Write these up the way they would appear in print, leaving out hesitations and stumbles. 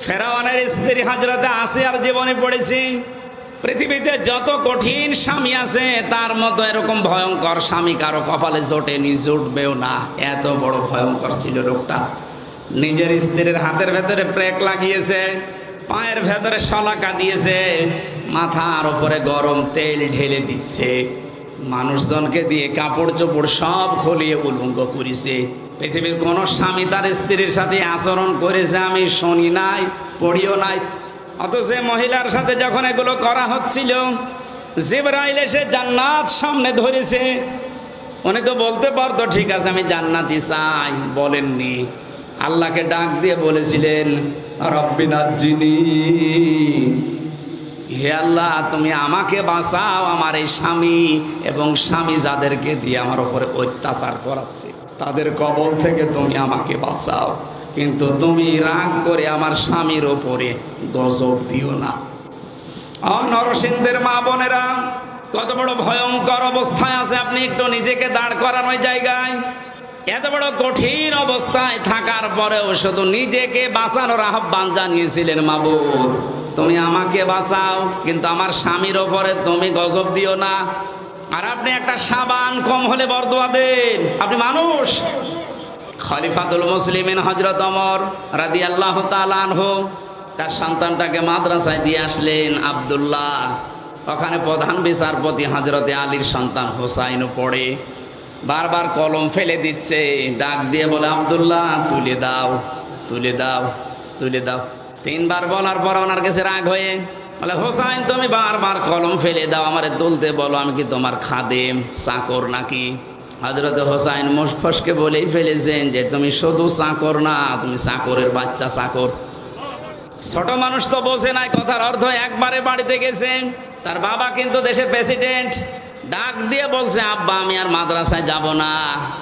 ফেরাউনের স্ত্রী হযরতে আসিয়ার জীবনে পড়েছি, পৃথিবীতে যত কঠিন স্বামী আছে তার মতো এরকম ভয়ঙ্কর স্বামী কারো কপালে জোটেনি, জুটবেও না। এত বড় ভয়ঙ্কর ছিল লোকটা। নিজের স্ত্রীর হাতের ভেতরে প্রেক লাগিয়েছে, পায়ের ভেতরে শলাকা দিয়েছে, মাথার উপরে গরম তেল ঢেলে দিচ্ছে, মানুষজনকে দিয়ে কাপড় চোপড় সব খুলিয়ে উলঙ্গ করেছে। পৃথিবীর কোন স্বামী তার স্ত্রীর সাথে আচরণ করেছে আমি শুনি নাই, পড়িও নাই। অথচ মহিলার সাথে যখন এগুলো করা হচ্ছিল, জিবরাইল এসে জান্নাত সামনে ধরেছে। উনি তো বলতে পারতো ঠিক আছে আমি জান্নাতি চাই, বলেননি। আল্লাহকে ডাক দিয়ে বলেছিলেন রব্বি নাজ্জিনি, হে আল্লাহ তুমি আমাকে বাঁচাও, আমার এই স্বামী এবং স্বামী যাদেরকে দিয়ে আমার উপরে অত্যাচার করাচ্ছে তাদের কবল থেকে তুমি আমাকে বাঁচাও, কিন্তু তুমি রাগ করে আমার স্বামীর ওপরে গজব দিও না। নরসিংদের মা বোনেরা, কত বড় ভয়ঙ্কর অবস্থায় আছে আপনি একটু নিজেকে দাঁড় করান ওই জায়গায়। এত বড় কঠিন অবস্থায় থাকার পরেও শুধু নিজেকে বাঁচানোর আহ্বান জানিয়েছিলেন, মাবুদ তুমি আমাকে বাঁচাও, কিন্তু আমার স্বামীর ওপরে তুমি গজব দিও না। আর আপনি একটা সাবান কম হলে বরদোয়া দেন, আপনি মানুষ। খলিফাতুল মুসলিমিন হযরত ওমর রাদিয়াল্লাহু তাআলা আনহু তার সন্তানটাকে মাদ্রাসায় দিয়ে আসলেন আব্দুল্লাহ। ওখানে প্রধান বিচারপতি হযরতে আলীর সন্তান হোসাইনও পড়ে, বারবার কলম ফেলে দিচ্ছে, ডাক দিয়ে বলে আব্দুল্লাহ তুলে দাও, তুলে দাও, তুলে দাও। তিনবার বলার পর ওনার কাছে রাগ হয়ে বলে হোসাইন তুমি বারবার কলম ফেলে দাও, আমারে তুলতে বলো, আমি কি তোমার খাদেম চাকর নাকি? হযরত হোসাইন মুখফসকে বলেই ফেলেছেন যে তুমি শুধু চাকর না, তুমি চাকরের বাচ্চা চাকর। ছোট মানুষ তো বোঝে নাই কথার অর্থ। একবারে বাড়িতে গেছেন, তার বাবা কিন্তু দেশের প্রেসিডেন্ট, ডাক দিয়ে বলছে আব্বা আমি আর মাদ্রাসায় যাব না।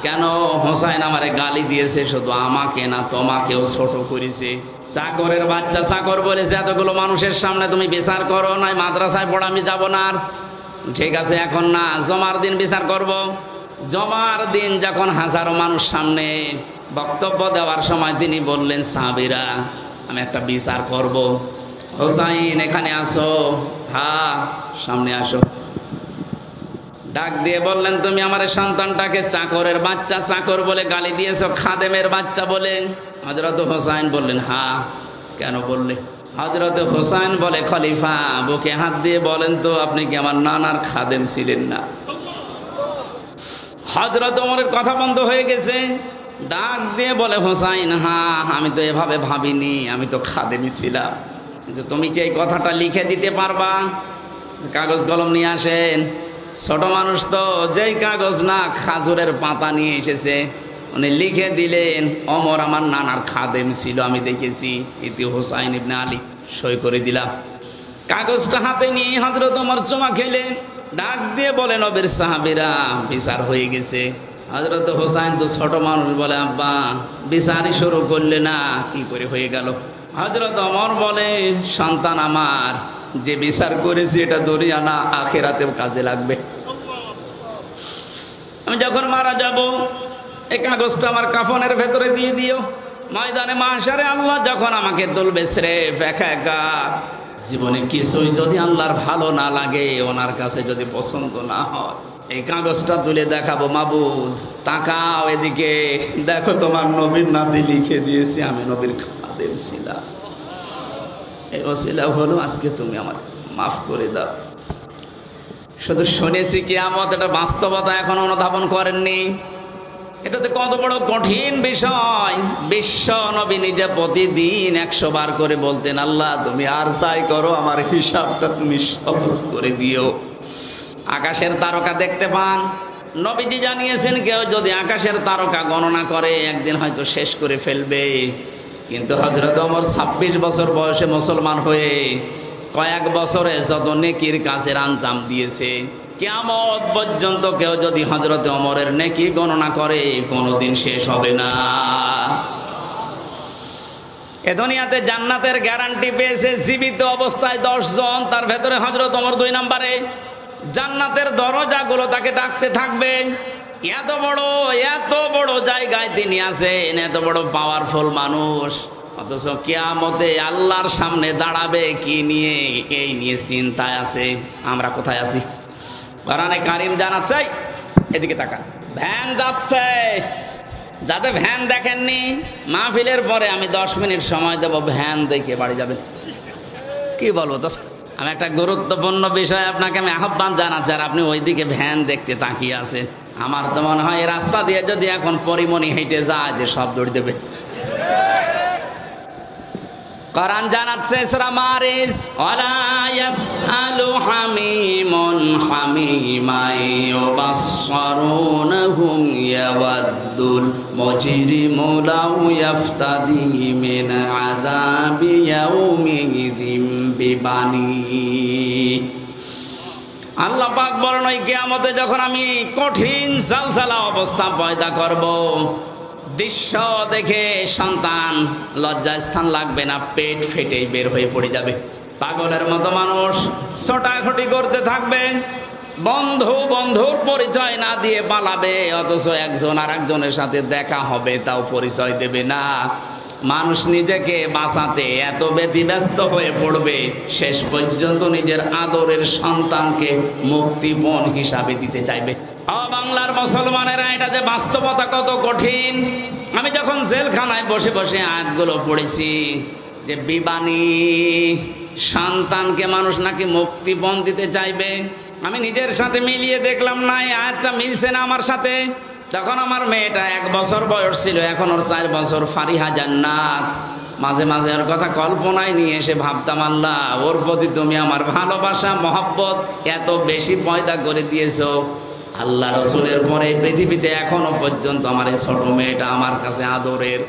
কেন? হোসাইন আমারে গালি দিয়েছে, শুধু আমাকে না তোমাকেও ছোট করেছে। চাকরের বাচ্চা চাকর বলেছে, এতগুলো মানুষের সামনে তুমি বিচার করো, নাই মাদ্রাসায় পড়া আমি যাব না। আর ঠিক আছে এখন না, জমার দিন বিচার করব। জমার দিন যখন হাজারো মানুষ সামনে বক্তব্য দেওয়ার সময় তিনি বললেন সাহাবীরা আমি একটা বিচার করব। হোসাইন এখানে আসো, হ্যাঁ সামনে আসো। ডাক দিয়ে বললেন তুমি আমার সন্তানটাকে চাকরের বাচ্চা চাকর বলে গালি দিয়েছো, খাদেমের বাচ্চা বলে। হযরত হোসাইন বললেন হ্যাঁ। কেন বললে? হযরত হোসাইন বলে খলিফা বুকে হাত দিয়ে বলেন তো আপনি কি আমার নানার খাদেম ছিলেন না? হযরত ওমরের কথা বন্ধ হয়ে গেছে। ডাক দিয়ে বলে হোসাইন হ্যাঁ আমি তো এভাবে ভাবিনি, আমি তো খাদেমই ছিলাম। কিন্তু তুমি কি এই কথাটা লিখে দিতে পারবা? কাগজ কলম নিয়ে আসেন। ছোট মানুষ তো, যেই কাগজ না খাজুরের পাতা নিয়ে এসেছে, উনি লিখে দিলেন ওমর আমার নানার খাদেম ছিল, আমি দেখেছি। ইতি হোসাইন ইবনে আলী, সই করে দিলাম। কাগজটা হাতে নিয়ে হযরত ওমর চুমা খেলেন। ডাক দিয়ে বলেন নবীর সাহাবীরা বিচার হয়ে গেছে। হযরত হোসাইন তো ছোট মানুষ, বলে আব্বা বিচারই শুরু করলে না, কি করে হয়ে গেল? হযরত ওমর বলে সন্তান আমার, যে বিচার করেছি এটা দুনিয়া না আখিরাতেও কাজে লাগবে। আমি যখন মারা যাব এই কাগজটা আমার কাফনের ভেতরে দিয়ে দিও। ময়দানে মাহশারে আল্লাহ যখন আমাকে তুলবে স্রেফ একা একা, জীবনে কিছুই যদি আল্লাহর ভালো না লাগে, ওনার কাছে যদি পছন্দ না হয়, এই কাগজটা তুলে দেখাবো মাবুদ তাকাও এদিকে, দেখো তোমার নবীর নাতি লিখে দিয়েছি আমি নবীর খাদেম ছিলাম। এই ওসিলা হলো আজকে তুমি আমার মাফ করে দাও। শুধু শুনেছি কিয়ামত, এটা বাস্তবতা এখন অনুধাবন করেননি। এটাতে কত বড় কঠিন বিষয়। বিশ্ব নবী নিজে প্রতিদিন 100 বার করে বলতেন আল্লাহ তুমি আর চাই করো, আমার হিসাবটা তুমি সহজ করে দিও। আকাশের তারকা দেখতে পান, নবীজি জানিয়েছেন কেউ যদি আকাশের তারকা গণনা করে একদিন হয়তো শেষ করে ফেলবে। কিন্তু হযরত ওমর 26 বছর বয়সে মুসলমান হয়ে কয়েক বছরে যত নেকির কাজের আঞ্জাম দিয়েছে, কিয়ামত পর্যন্ত কেউ যদি হযরত ওমরের নেকি গণনা করে কোনোদিন শেষ হবে না। এ দুনিয়াতে জান্নাতের গ্যারান্টি পেয়েছে জীবিত অবস্থায় 10 জন, তার ভেতরে হযরত ওমর 2 নম্বরে। জান্নাতের দরজাগুলো তাকে ডাকতে থাকবে। এত বড় জায়গায় তিনি আছেন, এত বড় পাওয়ারফুল মানুষ। অথচ কিয়ামতে আল্লাহর সামনে দাঁড়াবে কি নিয়ে, এই নিয়ে চিন্তায় আছে। আমরা কোথায় আছি? কোরআনে কারিম জানাচ্ছে, এদিকে তাকান, ভ্যান যাচ্ছে। যাতে ভ্যান দেখেননি, মাহফিলের পরে আমি 10 মিনিট সময় দেব, ভ্যান দেখে বাড়ি যাবেন। কি বলবো তো, আমি একটা গুরুত্বপূর্ণ বিষয় আপনাকে আমি আহ্বান জানাচ্ছি, আর আপনি ওইদিকে ভ্যান দেখতে তাকিয়ে আছেন। আমার তো মনে হয় এই রাস্তা দিয়ে যদি এখন পরিমণি হেঁটে যায়, যে সব দৌড় দেবে। কোরআন জানাচ্ছে সূরা মারিজ, ওয়ালা ইয়াসআলু হামিমুন হামিমাই ইউবাশশিরুনহুম ইয়াওয়াদ্দুল মুজরিমু লাউ ইয়াফতাদি মিন আযাবি ইয়াউমিযিম বিবানি। আল্লাহ পাক বলেন, ওই কিয়ামতে যখন আমি কঠিন জালজালা অবস্থা পয়দা করব, দৃশ্য দেখে সন্তান লজ্জাস্থান লাগবে না, পেট ফেটে বের হয়ে পড়ে যাবে। পাগলের মতো মানুষ ছোটাছুটি করতে থাকবে, বন্ধু বন্ধুর পরিচয় না দিয়ে পালাবে, অথচ একজন আর একজনের সাথে দেখা হবে তাও পরিচয় দেবে না। মানুষ নিজেকে বাঁচাতে এত ব্যতিব্যস্ত হয়ে পড়বে, শেষ পর্যন্ত নিজের আদরের সন্তানকে মুক্তিপণ হিসাবে দিতে চাইবে। বাংলার মুসলমানেরা, এটা যে বাস্তবতা কত কঠিন। আমি যখন জেলখানায় বসে বসে আয়াতগুলো পড়েছি, যে বিবানী সন্তানকে মানুষ নাকি মুক্তিপণ দিতে চাইবে, আমি নিজের সাথে মিলিয়ে দেখলাম না, এই আয়াতটা মিলছে না আমার সাথে। তখন আমার মেয়েটা 1 বছর বয়স ছিল, এখন ওর 4 বছর, ফারিহা জান্নাত। মাঝে মাঝে ওর কথা কল্পনায় নিয়ে এসে ভাবতাম, আল্লাহ ওর প্রতি তুমি আমার ভালোবাসা মহব্বত এত বেশি পয়দা করে দিয়েছো। আল্লাহ রসুলের পরে পৃথিবীতে এখনো পর্যন্ত আমার এই ছোট মেয়েটা আমার কাছে আদরের।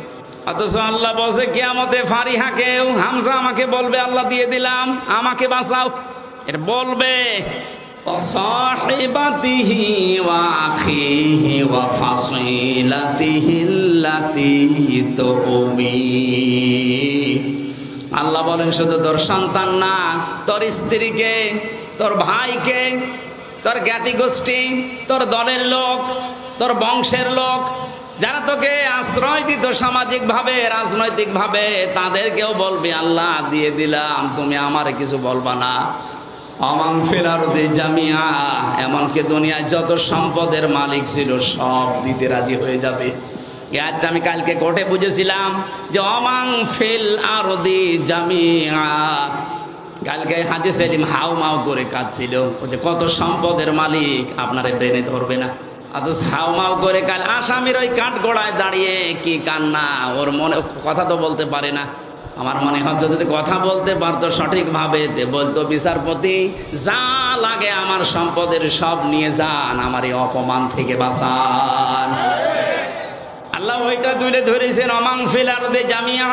অথচ আল্লাহ বলছে কিয়ামতে ফারিহাকেও, হামজা আমাকে বলবে, আল্লাহ দিয়ে দিলাম, আমাকে বাঁচাও, এটা বলবে। ওয়াসাহিবাতিহি ওয়া আখিহি ওয়া ফাসিলাতিহি আল্লাতী তুমি। আল্লাহ বলেন, শুধু তোর সন্তান না, তোর স্ত্রীকে, তোর ভাইকে, তোর জ্ঞাতি গোষ্ঠী, তোর দলের লোক, তোর বংশের লোক, যারা তোকে আশ্রয় দিত সামাজিকভাবে রাজনৈতিকভাবে, তাদেরকেও বলবি আল্লাহ দিয়ে দিলাম, তুমি আমার কিছু বলবা না। আমান ফিল আরদি জামিআ, এমনকি দুনিয়ায় যত সম্পদের মালিক ছিল সব দিতে রাজি হয়ে যাবে। এটা আমি কালকে কোর্টে বুঝেছিলাম যে আমান ফিল আরদি জামিআ। কালকে হাজি সেলিম হাউ মাউ করে কাঁদছিল, যে কত সম্পদের মালিক আপনার ব্রেনে ধরবে না। অথচ হাউ মাউ করে কাল আসামির ওই কাঠগড়ায় দাঁড়িয়ে কি কান্না, ওর মনে কথা তো বলতে পারে না। আমার মনে হচ্ছে যদি কথা বলতে পারতো সঠিকভাবে, বলতো বিচারপতি যা লাগে আমার সম্পদের সব নিয়ে যান, আমার এই অপমান থেকে বাঁচান। আল্লাহ ওইটা তুলে ধরেছেন, অমাং ফিল আরদি জামিআ।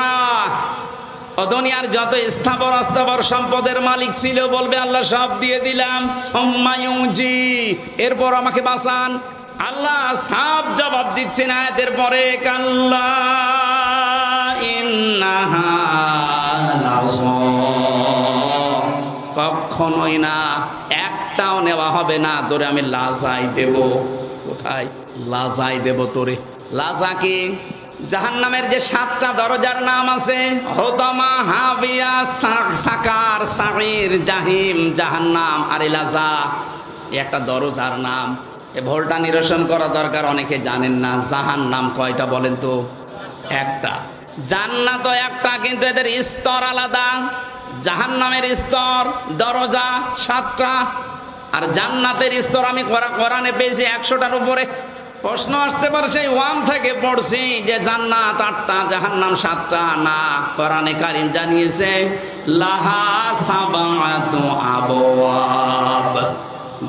ও দুনিয়ার যত স্থাবর অস্থাবর সম্পদের মালিক ছিল বলবে আল্লাহ সব দিয়ে দিলাম, ফাম্মায়ুজি, এরপর আমাকে বাঁচান। আল্লাহ সাফ জবাব দিচ্ছেন আয়াতের পরে, কাল্লা ইন্নাহা লাযা, কখনোই না, একটাও নেওয়া হবে না, তোরে আমি লাজাই দেব। কোথায় লাজাই দেব তোরে? লাজা কি? জাহান্নামের যে 7টা দরজার নাম আছে, হোতামা, হাবিয়া, সাকার, সাগীর, জাহিম, জাহান্নাম আর লাজা, একটা দরজার নাম। এ ভুলটা নিরসন করা দরকার, অনেকে জানেন না। জাহান্নাম কয়টা বলেন তো? একটা। জান্নাত একটা, কিন্তু এদের স্তর আলাদা। জাহান্নামের স্তর দরজা 7টা, আর জান্নাতের স্তর আমি কোরআনে পেয়েছি 100টার উপরে। প্রশ্ন আসতে পারে সেই 1 থেকে পড়ছি যে জান্নাত 8টা, জাহান্নাম 7টা। না, কোরআনে কারীম জানিয়েছে লাহা সাবাতু আবওয়াব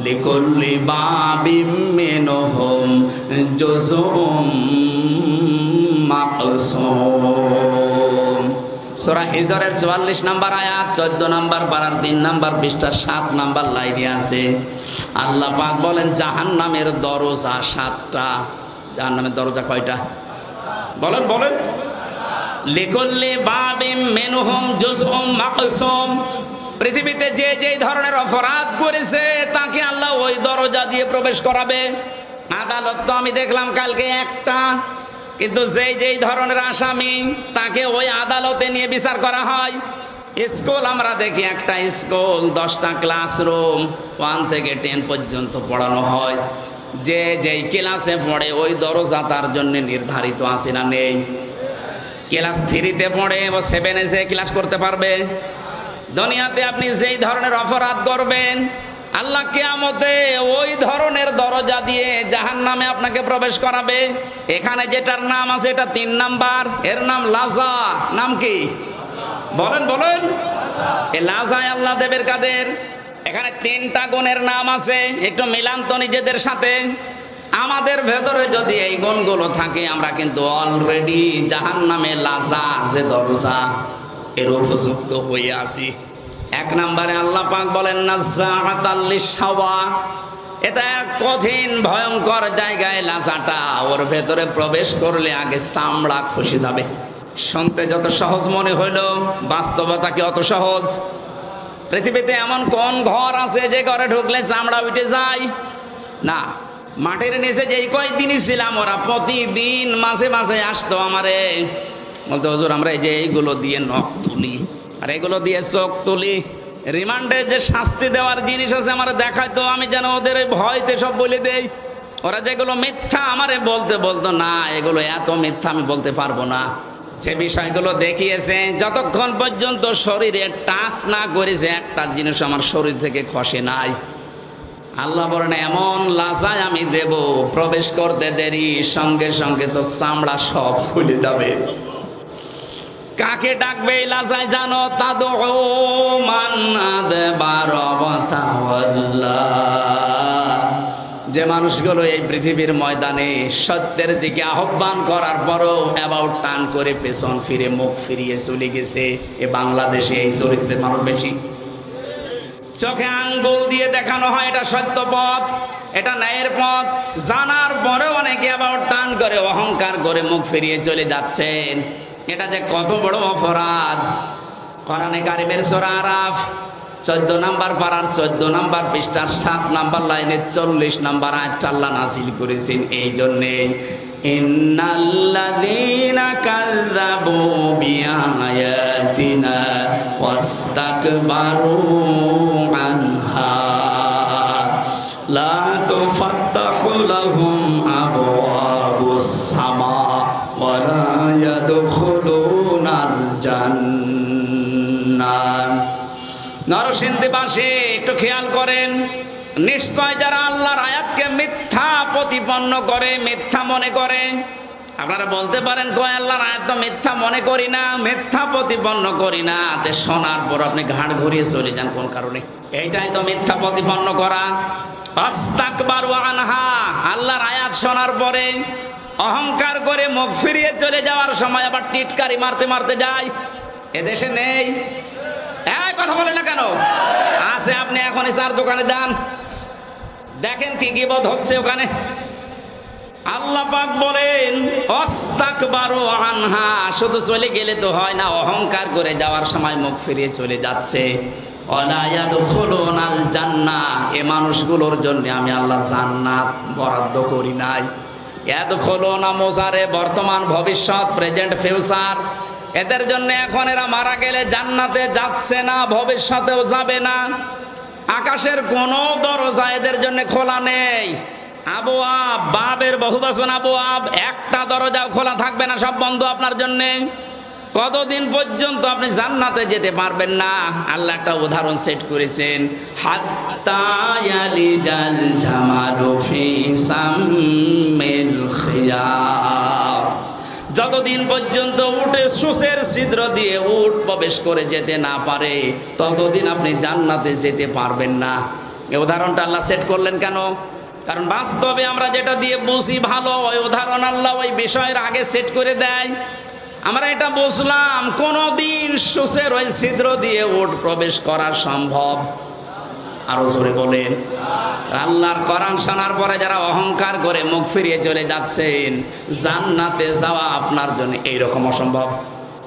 লিকুল্লি বাবিম মিনহুম জুজউম মাকসুম। সূরা হিজরের 44 নম্বর আয়াত, 14 নম্বর পারার 3 নম্বর পৃষ্ঠার 7 নম্বর লাইনে আছে। আল্লাহ পাক বলেন জাহান্নামের দরজা 7টা। জাহান্নামের দরজা কয়টা বলেন? বলেন। লিকুল্লি বাবিম মিনহুম জুজউম মাকসুম। পৃথিবীতে যে যে ধরনের অপরাধ করেছে তাকে আল্লাহ ওই দরজা দিয়ে প্রবেশ করাবে। আদালত তো আমি দেখলাম কালকে একটা, কিন্তু যেই ধরনের আসামি তাকে ওই আদালতে নিয়ে বিচার করা হয়। স্কুল আমরা দেখি, একটা স্কুল 10টা ক্লাসরুম 1 থেকে 10 পর্যন্ত পড়ানো হয়। যেই ক্লাসে পড়ে ওই দরজা তার জন্য নির্ধারিত আছে না নেই? ক্লাস 3-তে পড়ে ও 7-এ যে ক্লাস করতে পারবে? দুনিয়াতে আপনি যেই ধরনের অপরাধ করবেন, আল্লাহ কিয়ামতে ওই ধরনের দরজা দিয়ে জাহান্নামে আপনাকে প্রবেশ করাবে। এখানে যেটার নাম আছে এটা 3 নাম্বার, এর নাম লাজা। নাম কি বলেন? এই লাজায় আল্লাহ দেবের কাদের? এখানে 3টা গুণের নাম আছে, একটু মিলান তো নিজেদের সাথে। আমাদের ভেতরে যদি এই গুণগুলো থাকে, আমরা কিন্তু অলরেডি জাহান্নামে লাজা যে দরজা এর উপযুক্ত হয়ে আছি। 1 নম্বরে আল্লাহ পাক বলেন নাজ্জাআতাল লিশাওয়া, এটা এক কঠিন ভয়ঙ্কর জায়গায় লাজাটা। ওর ভেতরে প্রবেশ করলে আগে চামড়া খসে যাবে। শুনতে যত সহজ মনে হইল, বাস্তবতা কি অত সহজ? পৃথিবীতে এমন কোন ঘর আছে যে ঘরে ঢুকলে চামড়া উঠে যায় না? মাটির নিচে যেই কয়েকদিনই ছিলাম, ওরা প্রতিদিন মাঝে মাঝে আসতো আমারে, বলতো হুজুর আমরা এই যে এইগুলো দিয়ে নখ তুলি আর এগুলো দিয়ে চোখ তুলি, রিমান্ডে যে শাস্তি দেওয়ার জিনিস আছে আমার দেখাইতো, আমি যেন ওদের ওই ভয়তে সব বলে দেই। ওরা যেগুলো মিথ্যা আমারে বলতো না, এগুলো এত মিথ্যা আমি বলতে পারবো না। যে বিষয়গুলো দেখিয়েছে, যতক্ষণ পর্যন্ত শরীরে টাচ না করেছে একটা জিনিস আমার শরীর থেকে খসে নাই। আল্লাহ বলেন এমন লাজায় আমি দেব, প্রবেশ করতে দেরি সঙ্গে সঙ্গে তো চামড়া সব খুলে যাবে। কাকে ডাকবে এই লাজায় জানো? তাদউ মান আদবারা ওয়া তাওয়াল্লা। যে মানুষগুলো এই পৃথিবীর ময়দানে সত্যের দিকে আহ্বান করার পরও অ্যাবাউট টার্ন করে পেছন ফিরে মুখ ফিরিয়ে চলে গেছে, এ বাংলাদেশে এই চরিত্রের মানুষ বেশি। চোখে আঙ্গুল দিয়ে দেখানো হয় এটা সত্য পথ, এটা ন্যায়ের পথ, জানার পরেও অনেকে অ্যাবাউট টার্ন করে অহংকার করে মুখ ফিরিয়ে চলে যাচ্ছেন। এটা যে কত বড় অপরাধ! কোরআনে কারিমের সূরা আরাফ 14 নম্বর পারার 14 নম্বর পৃষ্ঠার 7 নম্বর লাইনে 40 নম্বর আয়াতটা আল্লাহ নাযিল করেছেন এই জন্যে, ইন্নাল্লাযীনা কাযযাবু বিআয়াতিনা ওয়াস্তাকবারু আনহা লা তুফাত্তাহু লাহুম আবওয়াবুস সামা ওয়া লা ইয়াদখুলুনাল জান্নাহ। নরসিংদীবাসী একটু খেয়াল করেন, নিশ্চয় যারা আল্লাহর আয়াতকে মিথ্যা প্রতিপন্ন করে, মিথ্যা মনে করে। আপনারা বলতে পারেন কয় আল্লাহর আয়াত তো মিথ্যা মনে করি না, মিথ্যা প্রতিপন্ন করি না। তে শোনার পর আপনি ঘাড় ঘুরিয়ে চলে যান কোন কারণে? এইটাই তো মিথ্যা প্রতিপন্ন করা। আস্তাকবারু আনহা, আল্লাহর আয়াত শোনার পরে অহংকার করে মুখ ফিরিয়ে চলে যাওয়ার সময় আবার টিটকারি মারতে মারতে যায়। এদেশে নেই? কথা বলে না কেন? আছে। আপনি এখনই 4 দোকানে যান, দেখেন কি গীবত হচ্ছে ওখানে। আল্লাহ পাক বলেন আস্তাকবারু আনহা, শুধু চলে গেলে তো হয় না, অহংকার করে যাওয়ার সময় মুখ ফিরিয়ে চলে যাচ্ছে। ওয়ালা ইয়াদখুলুনাল জান্নাহ, এই মানুষগুলোর জন্য আমি আল্লাহ জান্নাত বরাদ্দ করি নাই। ইয়াদখুলুনা মুজারে বর্তমান ভবিষ্যৎ, প্রেজেন্ট ফিউচার। এদের জন্য এখন এরা মারা গেলে জান্নাতে যাচ্ছে না, ভবিষ্যতেও যাবে না। আকাশের কোনো দরজা এদের জন্য খোলা নেই। আবওয়াব, বাবের বহুবচন আবওয়াব, একটা দরজাও খোলা থাকবে না, সব বন্ধ আপনার জন্য। কতদিন পর্যন্ত আপনি জান্নাতে যেতে পারবেন না? আল্লাহ একটা উদাহরণ সেট করেছেন, হাত্তা ইয়ালিজাল জামালু ফি সাম্মিল খিয়াত। যতদিন পর্যন্ত উটে সুসের ছিদ্র দিয়ে উট প্রবেশ করে যেতে না পারে, ততদিন আপনি জান্নাতে যেতে পারবেন না। এই উদাহরণটা আল্লাহ সেট করলেন কেন? কারণ বাস্তবে আমরা যেটা দিয়ে বুঝি ভালো, ওই উদাহরণ আল্লাহ ওই বিষয়ের আগে সেট করে দেয়। আমরা এটা বুঝলাম কোনদিন সুসের ওই ছিদ্র দিয়ে উট প্রবেশ করা সম্ভব? আরো জোরে বলেন। আল্লাহর কোরআন শোনার পরে যারা অহংকার করে মুখ ফিরিয়ে চলে যাচ্ছেন, জান্নাতে যাওয়া আপনার জন্য এইরকম অসম্ভব।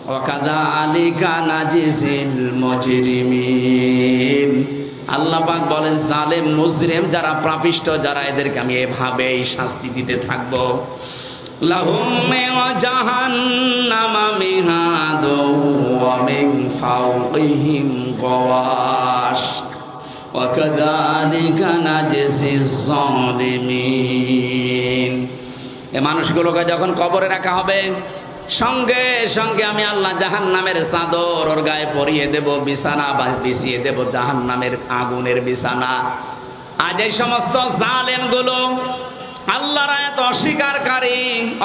ওয়াকাযালিকা নাজিজিল মুজরিমিন, আল্লাহ পাক বলেন জালেম মুজরিম যারা পাপিষ্ঠ যারা, এদেরকে আমি এভাবেই শাস্তি দিতে থাকবো। লাহুম মিন জাহান্নামা মিহাদু ওয়া মিন ফাওকিহিম গাওয়াশ ওয়া কাযালিকা নাজসিজ যালিমিন। এই মানুষগুলোকে যখন কবরে রাখা হবে, সঙ্গে সঙ্গে আমি আল্লাহ জাহান্নামের চাদর ওর গায়ে পরিয়ে দেব, বিছানা বিছিয়ে দেব জাহান্নামের আগুনের বিছানা। আজ এই সমস্ত জালেমগুলো আল্লাহর আয়াত অস্বীকারকারী,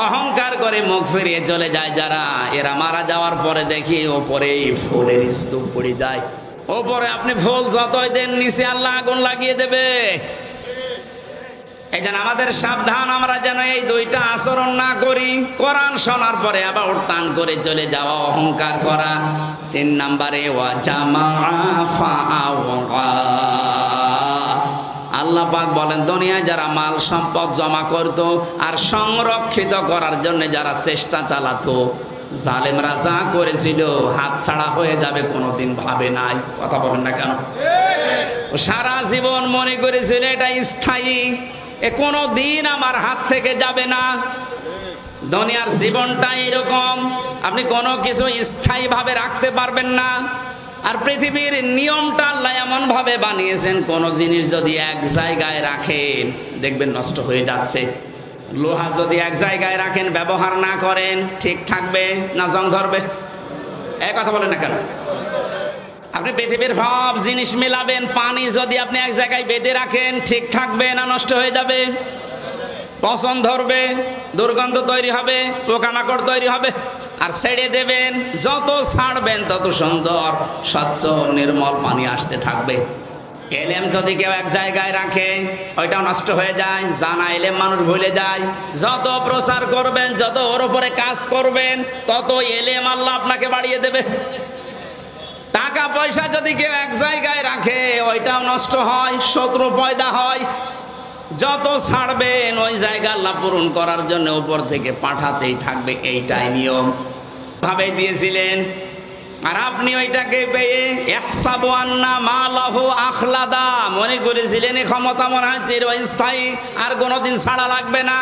অহংকার করে মুখ ফিরিয়ে চলে যায় যারা, এরা মারা যাওয়ার পরে দেখি ওপরেই ফুলের স্তূপ পড়ে যায়। ওপরে আপনি ফুল যতই দেন, নিচে আল্লাহ আগুন লাগিয়ে দেবে। এই জন্য আমাদের সাবধান, আমরা যেন এই দুইটা আচরণ না করি। কোরআন শোনার পরে আবার টান করে চলে যাওয়া, অহংকার করা। 3 নম্বরে আল্লাহ পাক বলেন, দুনিয়ায় যারা মাল সম্পদ জমা করত আর সংরক্ষিত করার জন্য যারা চেষ্টা চালাতো, জালেমরা যা করেছিল হাত ছাড়া হয়ে যাবে কোনোদিন ভাবে নাই। কথা বলেন না কেন? সারা জীবন মনে করেছিল এটা স্থায়ী, এ কোনো দিন আমার হাত থেকে যাবে না। দুনিয়ার জীবনটা এরকম, আপনি কোনো কিছু স্থায়ীভাবে রাখতে পারবেন না। আর পৃথিবীর নিয়মটা আল্লাহ এমন ভাবে বানিয়েছেন, কোনো জিনিস যদি এক জায়গায় রাখেন দেখবেন নষ্ট হয়ে যাচ্ছে। লোহা যদি এক জায়গায় রাখেন, ব্যবহার না করেন, ঠিক থাকবে না জং ধরবে? এই কথা বলেন না কেন? আপনি পৃথিবীর সব জিনিস মেলাবেন, পানি যদি আপনি এক জায়গায় বেঁধে রাখেন, ঠিক থাকবে না নষ্ট হয়ে যাবে? পচন ধরবে, দুর্গন্ধ তৈরি হবে, পোকামাকড় তৈরি হবে। আর ছেড়ে দেবেন, যত ছাড়বেন তত সুন্দর স্বচ্ছ নির্মল পানি আসতে থাকবে। এলেম যদি কেউ এক জায়গায় রাখে, ওইটাও নষ্ট হয়ে যায়। জানা এলেম মানুষ ভুলে যায়। যত প্রচার করবেন, যত ওর উপরে কাজ করবেন, তত এলেম আল্লাহ আপনাকে বাড়িয়ে দেবে। টাকা পয়সা যদি কেউ এক জায়গায় রাখে, ওইটাও নষ্ট হয়, শত্রু পয়দা হয়। যত ছাড়বেন ওই জায়গা আল্লাহ পূরণ করার জন্য উপর থেকে পাঠাতেই থাকবে। এইটাই নিয়ম ভাবে দিয়েছিলেন। আর আপনি ওইটাকে পেয়ে ইহসাবু আন্না মালাহু আখলাদা, মনে করেছিলেন এই ক্ষমতা মনে হয় চিরস্থায়ী, আর কোনোদিন ছাড়া লাগবে না।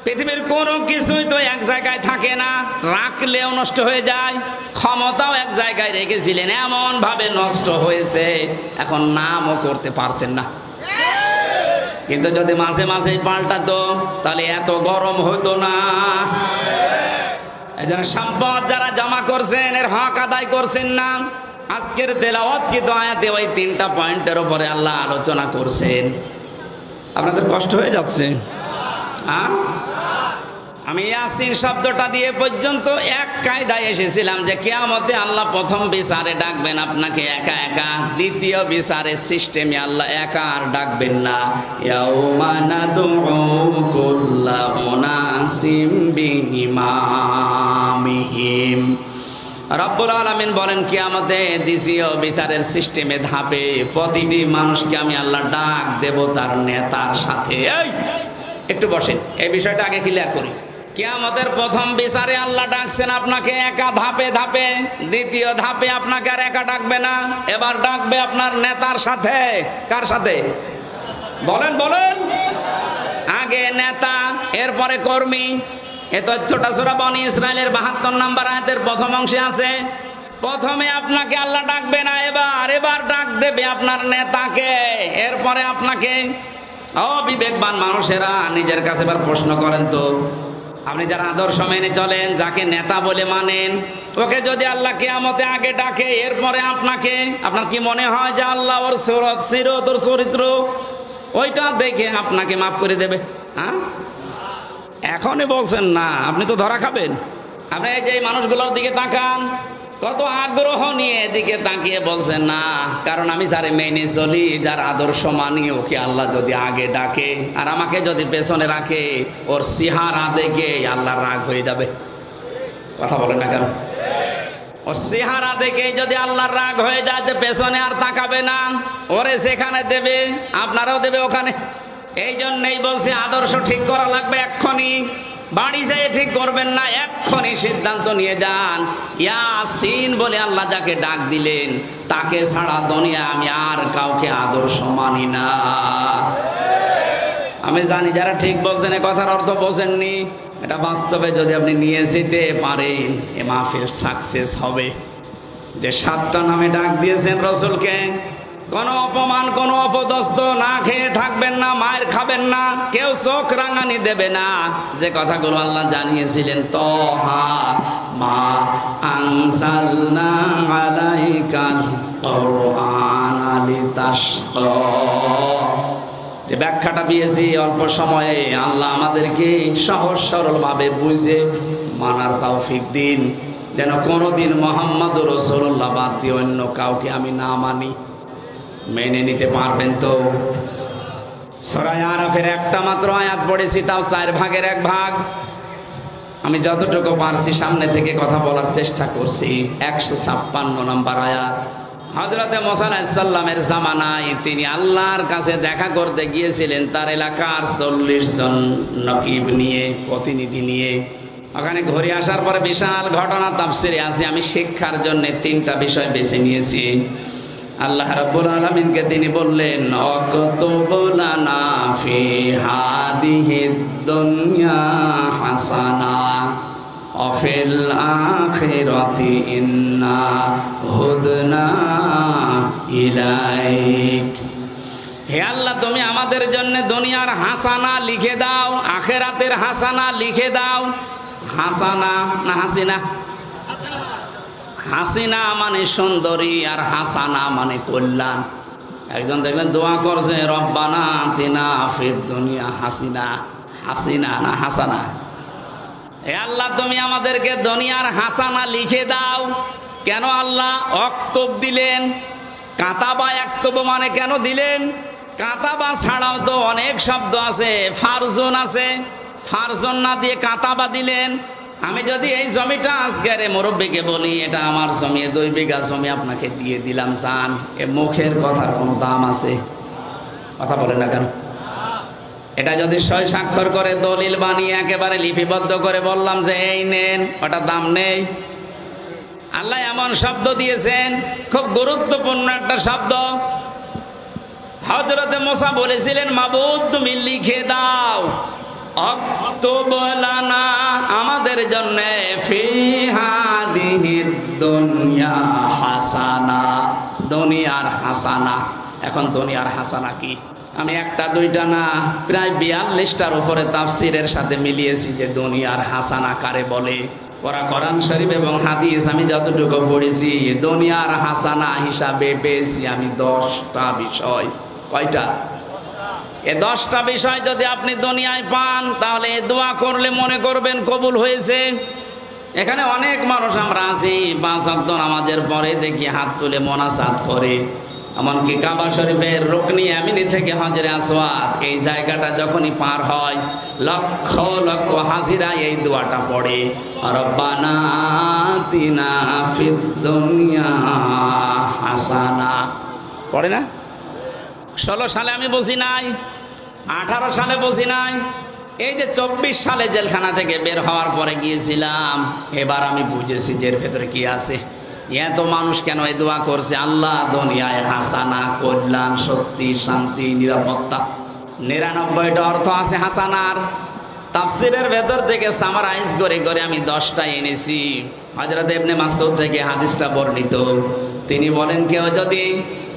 পৃথিবীর কোনো কিছুই তো এক জায়গায় থাকে না, রাখলেও নষ্ট হয়ে যায়। ক্ষমতাও এক জায়গায় রেখেছিলেন, এমন ভাবে নষ্ট হয়েছে এখন নামও করতে পারছেন না। কিন্তু যদি মাঝে মাঝে পাল্টাতো তাহলে এত গরম হতো না। এজন্য সম্পদ যারা জমা করছেন এর হক আদায় করছেন না। আজকের তেলাওয়াত কিন্তু আয়াতে ওই 3টা পয়েন্টের উপরে আল্লাহ আলোচনা করছেন। আপনাদের কষ্ট হয়ে যাচ্ছে? আমি ইয়াসিন শব্দটা দিয়ে পর্যন্ত এক কায়দায় এসেছিলাম যে কিয়ামতে আল্লাহ প্রথম বিচারে ডাকবেন আপনাকে একা একা, দ্বিতীয় বিচারের সিস্টেমে আল্লাহ একা আর ডাকবেন না। ইয়াউমা নাদউ কুল্লা উনাসিম বিইমামিহিম। রব্বুল আলামিন বলেন কিয়ামতে দ্বিতীয় বিচারের সিস্টেমে ধাপে প্রতিটি মানুষকে আমি আল্লাহ ডাক দেব তার নেতার সাথে। এই একটু বসেন, এই বিষয়টা আগে ক্লিয়ার করি। কিয়ামতের প্রথম বিচারে আল্লাহ ডাকছেন আপনাকে একা ধাপে ধাপে, দ্বিতীয় ধাপে আপনাকে আর একা ডাকবে না, এবার ডাকবে আপনার নেতার সাথে। কার সাথে বলেন বলেন? আগে নেতা, এরপরে কর্মী। এ তথ্যটা সূরা বনী ইসরাইলের 72 নম্বর আয়াতের প্রথম অংশে আছে। প্রথমে আপনাকে আল্লাহ ডাকবে না, এবার ডাক দেবে আপনার নেতাকে, এরপরে আপনাকে। অবিবেকবান মানুষেরা নিজের কাছে এবার প্রশ্ন করেন তো, আপনি যারা আদর্শ মেনে চলেন, যাকে নেতা বলে মানেন, ওকে যদি আল্লাহ কিয়ামতে আগে ডাকে এরপরে আপনাকে, আপনার কি মনে হয় যে আল্লাহ ওর সিরত ওর চরিত্র ওইটা দেখে আপনাকে মাফ করে দেবে? হ্যাঁ, এখনই বলছেন না, আপনি তো ধরা খাবেন। আপনি এই যে মানুষগুলোর দিকে তাকান, কত আগ্রহ নিয়ে এদিকে তাকিয়ে বলছেন না, কারণ আমি যারে মেনে চলি, যার আদর্শ মানি, ওকে আল্লাহ যদি আগে ডাকে আর আমাকে যদি পেছনে রাখে, ওর চেহারা দেখে আল্লাহর রাগ হয়ে যাবে। কথা বলেন না কেন? ওর চেহারা দেখে যদি আল্লাহর রাগ হয়ে যায়, পেছনে আর তাকাবে না, ওরে সেখানে দেবে আপনারাও দেবে ওখানে। এই জন্যই বলছি আদর্শ ঠিক করা লাগবে এক্ষুনি। বাড়ি যেয়ে ঠিক করবেন না, এক্ষুনি সিদ্ধান্ত নিয়ে যান। ইয়াসিন বলে আল্লাহ যাকে ডাক দিলেন, তাকে ছাড়া দুনিয়া আমি আর কাউকে আদর্শ মানি না। আমি জানি যারা ঠিক বলছেন এ কথার অর্থ বোঝেননি। এটা বাস্তবে যদি আপনি নিয়ে যেতে পারেন এ মাহফিল সাকসেস হবে। যে 7টা নামে ডাক দিয়েছেন রসুলকে, কোনো অপমান কোনো অপদস্থ না খেয়ে থাকবেন না, মায়ের খাবেন না, কেউ চোখ রাঙানি দেবে না, যে কথাগুলো আল্লাহ জানিয়েছিলেন তহা মা আনজালনা আলাইকাল কুরআনা লিতাশকা, যে ব্যাখ্যাটা পেয়েছি অল্প সময়ে, আল্লাহ আমাদেরকে সহজ সরলভাবে বুঝে মানার তৌফিক দিন, যেন কোনোদিন মুহাম্মদুর রাসূলুল্লাহ বাদ দিয়ে অন্য কাউকে আমি না মানি। মেনে নিতে পারবেন তো? সূরা আরাফের একটা মাত্র আয়াত পড়েছি, তাও 4 ভাগের 1 ভাগ। আমি যতটুকু পারছি সামনে থেকে কথা বলার চেষ্টা করছি। 156 নম্বর আয়াত। হযরতে মুসা আলাইহিস সালামের জামানায় তিনি আল্লাহর কাছে দেখা করতে গিয়েছিলেন তার এলাকার 40 জন নকিব নিয়ে, প্রতিনিধি নিয়ে। ওখানে ঘুরে আসার পরে বিশাল ঘটনা তাফসিরে আছে। আমি শিক্ষার জন্য 3টা বিষয় বেছে নিয়েছি। আল্লাহ রাব্বুল আলামিনকে তিনি বললেন, অকতুব লানা ফি হাদিহিদ দুনিয়া হাসানা ওয়া ফিল আখিরাতি ইন্না হুদনা ইলাইক। হে আল্লাহ, তুমি আমাদের জন্য দুনিয়ার হাসানা লিখে দাও, আখিরাতের হাসানা লিখে দাও। হাসানা না হাসিনা? হাসিনা মানে সুন্দরী আর হাসানা মানে কল্যাণ। একজন দেখলেন দোয়া করছে, রব্বানা আতিনা ফিদ দুনিয়া হাসিনা। হাসিনা না হাসানা? হে আল্লাহ, তুমি আমাদেরকে দুনিয়ার হাসানা লিখে দাও। কেন আল্লাহ অক্তব দিলেন? কাতাবা একতব মানে কেন দিলেন? কাতাবা ছাড়াও তো অনেক শব্দ আছে, ফারজন আছে, ফারজন না দিয়ে কাতাবা দিলেন। আমি যদি এই জমিটা আজকের মুরব্বীকে বলি এটা আমার জমি, 2 বিঘা জমি আপনাকে দিয়ে দিলাম, জান, এ মুখের কথার কোনো দাম আছে? কথা বলেন না কেন? এটা যদি 6 স্বাক্ষর করে দলিল বানিয়ে একেবারে লিপিবদ্ধ করে বললাম যে এই নেন, ওটা দাম নেই। আল্লাহ এমন শব্দ দিয়েছেন, খুব গুরুত্বপূর্ণ একটা শব্দ। হযরতে মুসা বলেছিলেন, মাবুদ তুমি লিখে দাও, অক্তুব লানা আমাদের জন্য ফি হাদিহিদ দুনিয়া হাসানা, দুনিয়ার হাসানা। এখন দুনিয়ার হাসানা কি? আমি 1টা 2টা না, প্রায় 42টার উপরে তাফসিরের সাথে মিলিয়েছি যে দুনিয়ার হাসানা কারে বলে। পড়া কোরআন শরীফ এবং হাদিস আমি যতটুকু পড়েছি, দুনিয়ার হাসানা হিসাবে পেয়েছি আমি 10টা বিষয়। কয়টা? এ 10টা বিষয় যদি আপনি দুনিয়ায় পান তাহলে দোয়া করলে মনে করবেন কবুল হয়েছে। এখানে অনেক মানুষ আমরা আছি 5 ওয়াক্ত নামাজের পরে দেখি হাত তুলে মোনাজাত করে। এমনকি কাবা শরীফের রুকনি ইয়ামিনি থেকে হজরে আসওয়াদ এই জায়গাটা যখনই পার হয় লক্ষ লক্ষ হাজিরা এই দোয়াটা পড়ে, রব্বানা আতিনা ফিদ দুনিয়া হাসানা। পড়ে না? 16 সালে আমি বসি নাই, 18 সালে বসি নাই, এই যে 24 সালে জেলখানা থেকে বের হওয়ার পরে গিয়েছিলাম, এবার আমি বুঝেছি যে এর ভেতরে কি আছে। এত মানুষ কেন এই দোয়া করছে? আল্লাহ দুনিয়ায় হাসানা, কল্যাণ, স্বস্তি, শান্তি, নিরাপত্তা। 99টা অর্থ আছে হাসানার। তাফসিরের ভেতর থেকে সামারাইজ করে করে আমি 10টা এনেছি। হযরত ইবনে মাসউদ থেকে হাদিসটা বর্ণিত। তিনি বলেন, কেউ যদি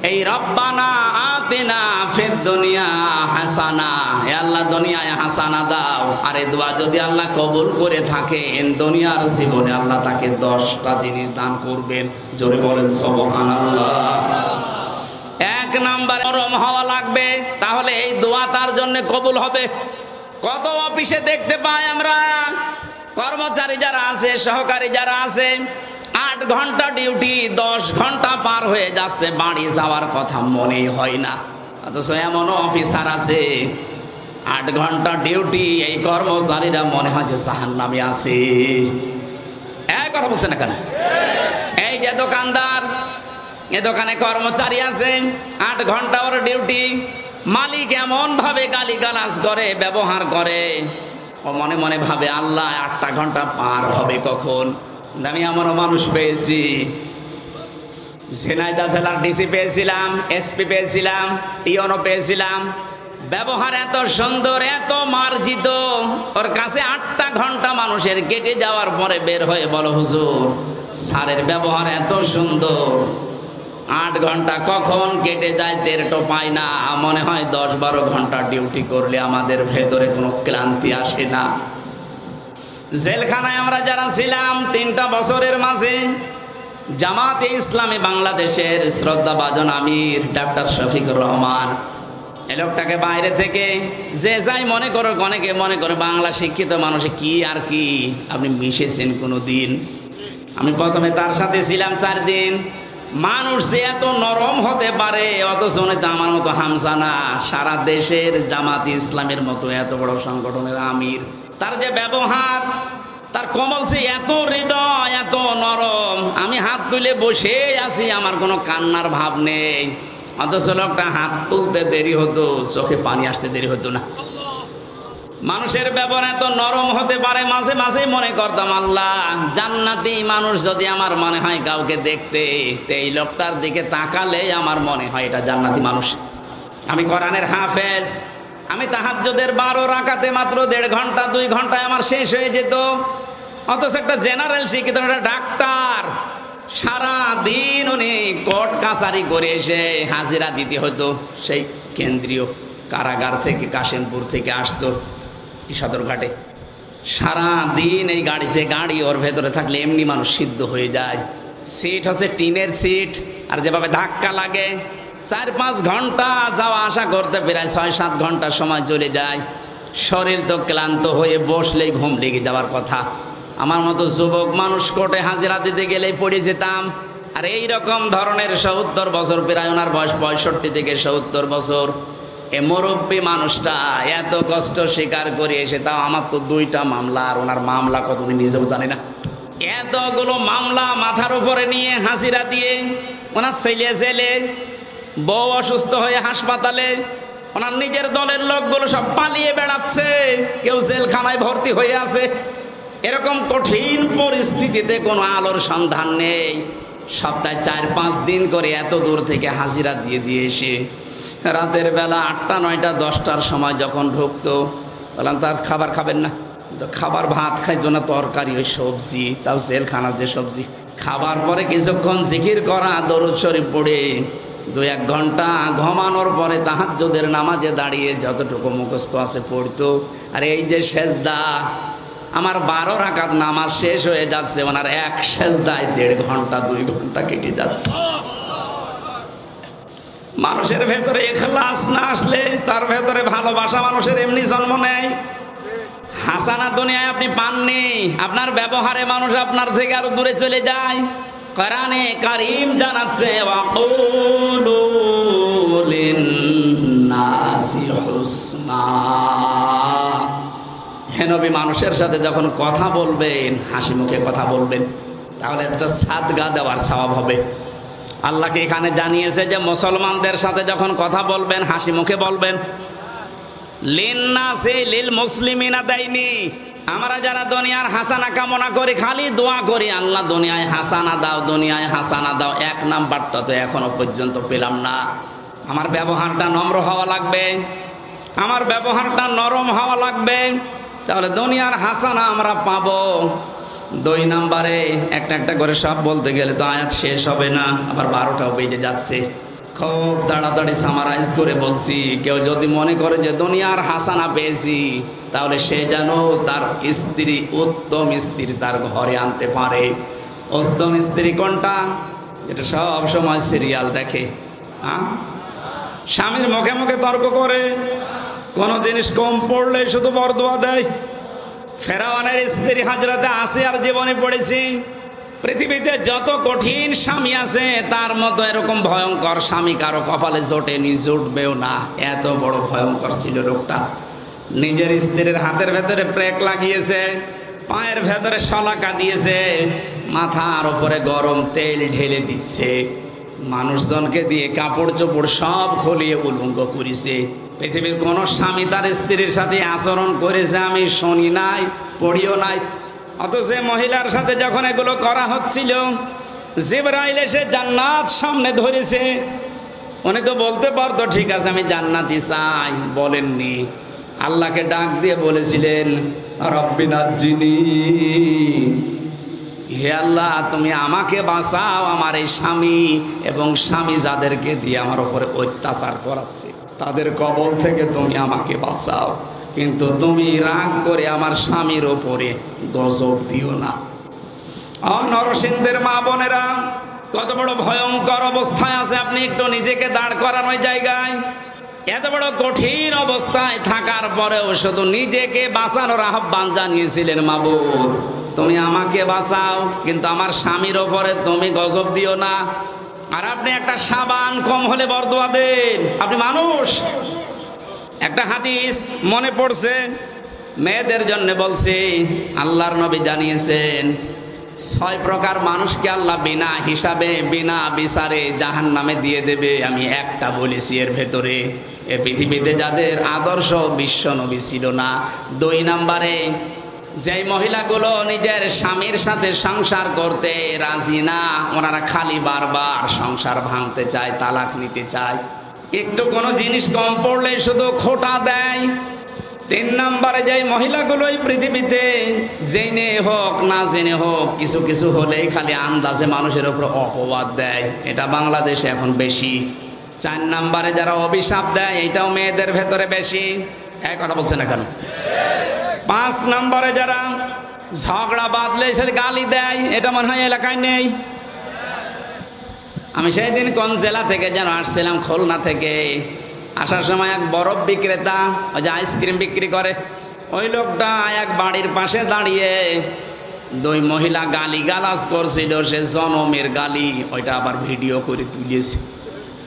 এই রব্বানা আতিনা ফিদ দুনিয়া হাসানা, হে আল্লাহ দুনিয়ায় হাসানা দাও, আর এই দোয়া যদি আল্লাহ কবুল করে থাকেন দুনিয়ার জীবনে আল্লাহ তাকে 10টা জিনিস দান করবেন। জোরে বলেন সুবহানাল্লাহ। 1 নম্বরে নরম হওয়া লাগবে, তাহলে এই দোয়া তার জন্য কবুল হবে। কত অফিসে দেখতে পাই আমরা, কর্মচারী যারা আছে, সহকারী যারা আছে, 8 ঘন্টা ডিউটি, 10 ঘন্টা পার হয়ে যাচ্ছে, বাড়ি যাওয়ার কথা মনেই হয় না। অথচ এমন অফিসার আছে 8 ঘন্টা ডিউটি, এই কর্মচারীরা মনে হয় যে জাহান্নামে আছে। এই কথা বলছে না কেন? এই যে দোকানদার, এ দোকানে কর্মচারী আছে 8 ঘন্টা ওর ডিউটি, মালিক এমন ভাবে গালিগালাজ করে, ব্যবহার করে, ও মনে মনে ভাবে আল্লাহ 8টা ঘন্টা পার হবে কখন। আমি এমনও মানুষ পেয়েছি, ঝিনাইদহ জেলার ডিসি পেয়েছিলাম, এসপি পেয়েছিলাম, টিওনও পেয়েছিলাম, ব্যবহার এত সুন্দর, এত মার্জিত, ওর কাছে 8টা ঘন্টা মানুষের কেটে যাওয়ার পরে বের হয়ে বলো হুজুর স্যারের ব্যবহার এত সুন্দর, 8 ঘন্টা কখন কেটে যায় টেরটো পাই না, মনে হয় 10-12 ঘন্টা ডিউটি করলে আমাদের ভেতরে কোনো ক্লান্তি আসে না। জেলখানায় আমরা যারা ছিলাম 3টা বছরের মাঝে, জামাতে ইসলামী বাংলাদেশের শ্রদ্ধাভাজন আমির ডাক্তার শফিকুর রহমান, এই লোকটাকে বাইরে থেকে যে যাই মনে করো, অনেকে মনে করে বাংলা শিক্ষিত মানুষে কি আর কি, আপনি মিশেছেন কোনো দিন? আমি প্রথমে তার সাথে ছিলাম 4 দিন। মানুষ যে এত নরম হতে পারে, অথচ উনি তো আমার মতো হামসা না, সারা দেশের জামাত ইসলামের মতো এত বড় সংগঠনের আমির, তার যে ব্যবহার, তার কমল সে এত হৃদয়, এত নরম। আমি হাত তুলে বসে আছি, আমার কোনো কান্নার ভাব নেই, অথচ লোকটা হাত তুলতে দেরি হতো, চোখে পানি আসতে দেরি হতো না। মানুষের ব্যবহার এত নরম হতে পারে, মাঝে মাঝে মনে করতাম আল্লাহ জান্নাতি মানুষ যদি আমার মনে হয় কাউকে দেখতে, এই লোকটার দিকে তাকালে আমার মনে হয় এটা জান্নাতি মানুষ। আমি কোরআনের হাফেজ, আমি তাহাজ্জুদের 12 রাকাতে মাত্র 1.5 ঘন্টা 2 ঘন্টায় আমার শেষ হয়ে যেত, অথচ একটা জেনারেল শিক্ষিত একটা ডাক্তার সারা দিন উনি কোর্ট কাছারি করে এসে হাজিরা দিতে হতো, সেই কেন্দ্রীয় কারাগার থেকে কাশিমপুর থেকে আসতো সদরঘাটে, সারা দিন এই গাড়ি, যে গাড়ি ওর ভেতরে থাকলে এমনি মানুষ সিদ্ধ হয়ে যায়। সিট হচ্ছে টিনের সিট, আর যেভাবে ধাক্কা লাগে 4-5 ঘন্টা যাওয়া আসা করতে প্রায় 6-7 ঘন্টা সময় চলে যায়। শরীর তো ক্লান্ত হয়ে বসলেই ঘুম লেগে যাওয়ার কথা। আমার মতো যুবক মানুষ কোর্টে হাজিরা দিতে গেলেই পড়ে যেতাম। আর এই রকম ধরনের 70 বছর, প্রায় ওনার বয়স 65 থেকে 70 বছর, এ মুরব্বী মানুষটা এত কষ্ট স্বীকার করে এসে, তাও আমার তো 2টা মামলা, আর ওনার মামলা কত উনি নিজেও জানি না, এতগুলো মামলা মাথার উপরে নিয়ে হাজিরা দিয়ে, ওনার ছেলে জেলে, বউ অসুস্থ হয়ে হাসপাতালে, ওনার নিজের দলের লোকগুলো সব পালিয়ে বেড়াচ্ছে, কেউ জেলখানায় ভর্তি হয়ে আছে। এরকম কঠিন পরিস্থিতিতে কোনো আলোর সন্ধান নেই। সপ্তাহে 4-5 দিন করে এত দূর থেকে হাজিরা দিয়ে এসে রাতের বেলা 8টা 9টা 10টার সময় যখন ঢুকতো, বললাম তার খাবার খাবেন না? তো খাবার ভাত খাইতো না, তরকারি ওই সবজি, তাও জেলখানার যে সবজি। খাবার পরে কিছুক্ষণ জিকির করা, দরুদ শরীফ পড়ে 2-1 ঘন্টা ঘুমানোর পরে তাহাজ্জুদের নামাজে দাঁড়িয়ে যতটুকু মুখস্থ আছে পড়তো। আর এই যে সেজদা, আমার 12 রাকাত নামাজ শেষ হয়ে যাচ্ছে, ওনার এক সেজদায় 1.5 ঘন্টা 2 ঘন্টা কেটে যাচ্ছে। মানুষের ভেতরে ইখলাস না আসলে, তার ভেতরে ভালোবাসা মানুষের এমনি জন্ম নেয়। হাসানা দুনিয়ায় আপনি পাননি, আপনার ব্যবহারে মানুষ আপনার থেকে আরো দূরে চলে যায়। কোরআনে কারীম জানাচ্ছে ওয়াকুলু লিন-নাসি হুসনা, হে নবী মানুষের সাথে যখন কথা বলবেন হাসি মুখে কথা বলবেন, তাহলে একটা সাদগা দেওয়ার সওয়াব হবে। আল্লাহকে এখানে জানিয়েছে যে মুসলমানদের সাথে যখন কথা বলবেন হাসি মুখে বলবেন। লিন-নাসি লিল মুসলিমিনা দেয়নি। আমরা যারা দুনিয়ার হাসানা কামনা করি, খালি দোয়া করি আল্লাহ দুনিয়ায় হাসানা দাও, দুনিয়ায় হাসানা দাও, 1 নাম্বারটা তো এখনো পর্যন্ত পেলাম না। আমার ব্যবহারটা নম্র হওয়া লাগবে, আমার ব্যবহারটা নরম হওয়া লাগবে, তাহলে দুনিয়ার হাসানা আমরা পাবো। 2 নাম্বারে একটা করে সব বলতে গেলে তো আয়াত শেষ হবে না, আবার 12টাও বেজে যাচ্ছে। খুব তাড়াতাড়ি সামারাইজ করে বলছি, কেউ যদি মনে করে যে দুনিয়ার হাসানা পেয়েছি, তাহলে সে যেন তার স্ত্রী, উত্তম স্ত্রী তার ঘরে আনতে পারে। উত্তম স্ত্রী কোনটা? যেটা সব সময় সিরিয়াল দেখে, স্বামীর মুখে মুখে তর্ক করে, কোনো জিনিস কম পড়লে শুধু বরদোয়া দেয়। ফেরাউনের স্ত্রী হযরতে আসিয়ার জীবনে পড়েছি। পৃথিবীতে যত কঠিন স্বামী আছে, তার মতো এরকম ভয়ঙ্কর স্বামী কারো কপালে জোটেনি, জুটবেও না। এত বড় ভয়ঙ্কর ছিল লোকটা। নিজের স্ত্রীর হাতের ভেতরে প্রেক লাগিয়েছে, পায়ের ভেতরে শলাকা দিয়েছে, মাথার উপরে গরম তেল ঢেলে দিচ্ছে, মানুষজনকে দিয়ে কাপড় চোপড় সব খুলিয়ে উলঙ্গ করেছে। পৃথিবীর কোন স্বামী তার স্ত্রীর সাথে আচরণ করেছে আমি শুনি নাই, পড়িও নাই। অথচ মহিলার সাথে যখন এগুলো করা হচ্ছিল, জিবরাইল এসে জান্নাত সামনে ধরেছে, উনি তো বলতে পারতো ঠিক আছে আমি জান্নাতি চাই, বলেননি। আল্লাহকে ডাক দিয়ে বলেছিলেন রব্বি নাজ্জিনি, হে আল্লাহ তুমি আমাকে বাঁচাও, আমার এই স্বামী এবং স্বামী যাদেরকে দিয়ে আমার উপরে অত্যাচার করাচ্ছে তাদের কবল থেকে তুমি আমাকে বাঁচাও, কিন্তু তুমি রাগ করে আমার স্বামীর ওপরে গজব দিও না। নরসিংদের মা বোনেরা, কত বড় ভয়ঙ্কর অবস্থায় আছে আপনি একটু নিজেকে দাঁড় করান ওই জায়গায়। এত বড় কঠিন অবস্থায় থাকার পরেও শুধু নিজেকে বাঁচানোর আহ্বান জানিয়েছিলেন, মাবুদ তুমি আমাকে বাঁচাও, কিন্তু আমার স্বামীর ওপরে তুমি গজব দিও না। আর আপনি একটা সাবান কম হলে বরদোয়া দেন, আপনি মানুষ। একটা হাদিস মনে পড়ছে, মেয়েদের জন্য বলছি, আল্লাহর নবী জানিয়েছেন 6 প্রকার মানুষকে আল্লাহ বিনা হিসাবে বিনা বিচারে জাহান্নামে দিয়ে দেবে। আমি একটা বলেছি এর ভেতরে, এ পৃথিবীতে যাদের আদর্শ বিশ্ব নবী ছিল না। 2 নম্বরে যেই মহিলাগুলো নিজের স্বামীর সাথে সংসার করতে রাজি না, ওনারা খালি বারবার সংসার ভাঙতে চায়, তালাক নিতে চায়, একটু কোনো জিনিস কম পড়লে শুধু খোঁটা দেয়। 3 নম্বরে যেই মহিলাগুলো এই পৃথিবীতে জেনে হোক না জেনে হোক কিছু কিছু হলেই খালি আন্দাজে মানুষের উপর অপবাদ দেয়, এটা বাংলাদেশে এখন বেশি। 4 নম্বরে যারা অভিশাপ দেয়, এটাও মেয়েদের ভেতরে বেশি। এক কথা বলছে না কেন? 5 নম্বরে যারা ঝগড়া বাঁধলে সে গালি দেয়, এটা মনে হয় এলাকায় নেই। আমি সেই দিন কোন জেলা থেকে যেন আসছিলাম, খুলনা থেকে। আসার সময় এক বরফ বিক্রেতা, ওই যে আইসক্রিম বিক্রি করে, ওই লোকটা এক বাড়ির পাশে দাঁড়িয়ে 2 মহিলা গালি গালাজ করছিল, সে জনমের গালি, ওইটা আবার ভিডিও করে